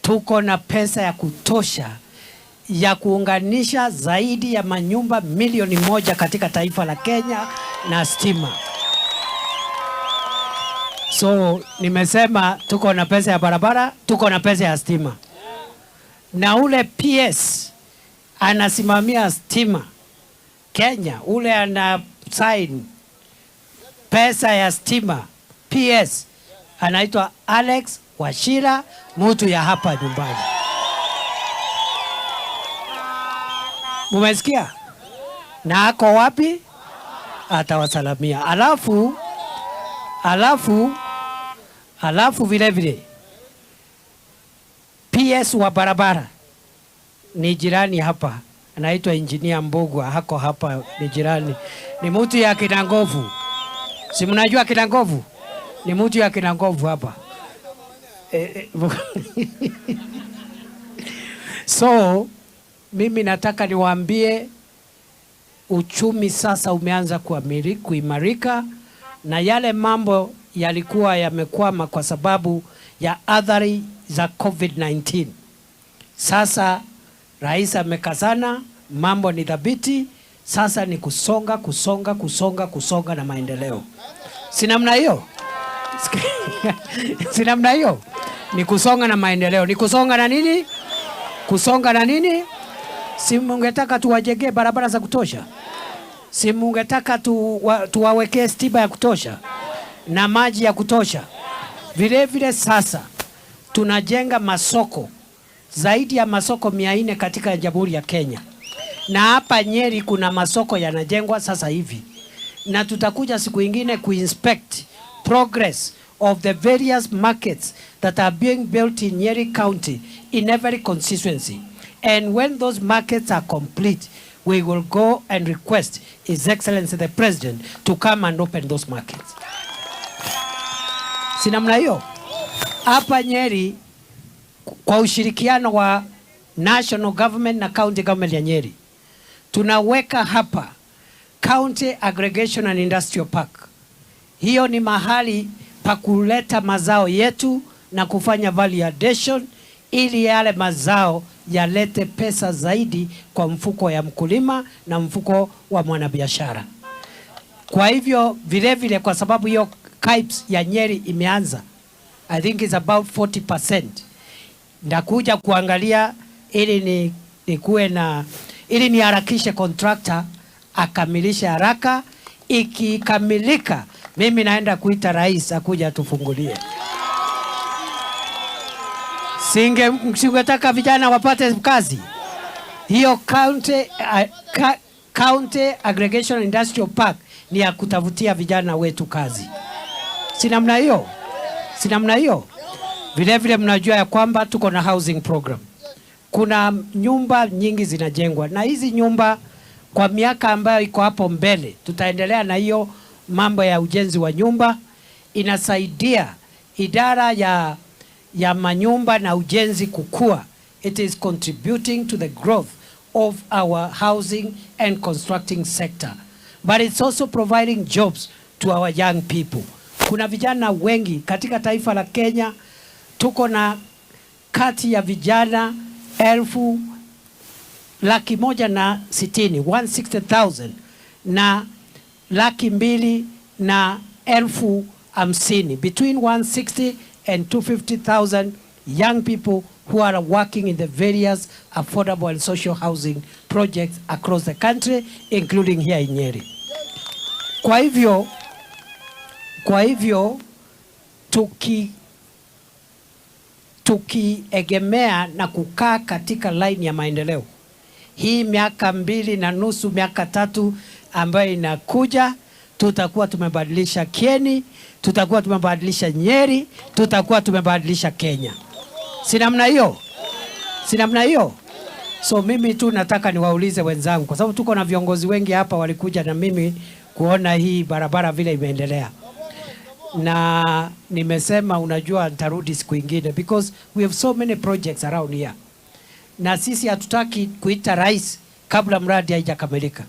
tuko na pesa ya kutosha ya kuunganisha zaidi ya manyumba milioni 1 katika taifa la Kenya na stima. So nimesema tuko na pesa ya barabara, tuko na pesa ya stima. Na ule PS anasimamia stima Kenya, ule ana sign pesa ya stima PS anaitwa Alex Wachira, mtu ya hapa nyumbani. Mumesikia? Na ako wapi? Atawasalamia. Alafu vile vile PS wa barabara ni jirani hapa, anaitwa Engineer Mbugua, hako hapa, ni jirani, ni mtu ya Kinangovu. Si mnajua Kinangovu? Ni mtu ya Kinangovu hapa. So mimi nataka niwaambie uchumi sasa umeanza kuimarika, na yale mambo yalikuwa yamekwama kwa sababu ya athari za COVID-19. Sasa rais amekazana, mambo ni dhabiti, sasa ni kusonga na maendeleo. Si namna hiyo? Si namna hiyo? Ni kusonga na maendeleo. Ni kusonga na nini? Kusonga na nini? Si mungetaka tuwajengee barabara za kutosha? Si mungetaka tuwawekee stima ya kutosha na maji ya kutosha? Vile vile sasa tunajenga masoko, zaidi ya masoko 400 katika Jamhuri ya Kenya. Na hapa Nyeri kuna masoko yanajengwa sasa hivi. Na tutakuja siku ingine kuinspect progress of the various markets that are being built in Nyeri County in every constituency. And when those markets are complete, we will go and request His Excellency the President to come and open those markets. Si namna hiyo? Hapa Nyeri kwa ushirikiano wa national government na county government ya Nyeri, tunaweka hapa County Aggregation and Industrial Park. Hiyo ni mahali pa kuleta mazao yetu na kufanya value addition, ili yale mazao yalete pesa zaidi kwa mfuko ya mkulima na mfuko wa mwanabiashara. Kwa hivyo vile vile, kwa sababu hiyo KIPES ya Nyeri imeanza, I think it's about 40%. Ndakuja kuangalia ili ili niharakishe contractor akamilishe haraka. Ikikamilika, mimi naenda kuita rais akuja tufungulie. Singetaka vijana wapate kazi. Hiyo County Aggregation Industrial Park ni ya kutafutia vijana wetu kazi. Si namna hiyo? Si namna hiyo? Vile vile mnajua ya kwamba tuko na housing program. Kuna nyumba nyingi zinajengwa, na hizi nyumba kwa miaka ambayo iko hapo mbele tutaendelea na hiyo mambo ya ujenzi wa nyumba. Inasaidia idara ya manyumba na ujenzi kukua. It is contributing to the growth of our housing and constructing sector. But it's also providing jobs to our young people. Kuna vijana wengi katika taifa la Kenya. Tuko na kati ya vijana 160,000 160,000 na 250,000, between 160 and 250,000 young people who are working in the various affordable and social housing projects across the country, including here in Nyeri. Kwa hivyo tukiegemea na kukaa katika line ya maendeleo, hii miaka 2.5 miaka 3 ambayo inakuja, tutakuwa tumebadilisha Kieni, tutakuwa tumebadilisha Nyeri, tutakuwa tumebadilisha Kenya. Si namna hiyo? Si namna hiyo? So mimi tu nataka niwaulize wenzangu, kwa sababu tuko na viongozi wengi hapa walikuja na mimi kuona hii barabara vile imeendelea. Na nimesema unajua nitarudi siku ingine, because we have so many projects around here. Na sisi hatutaki kuita rais kabla mradi haijakamilika.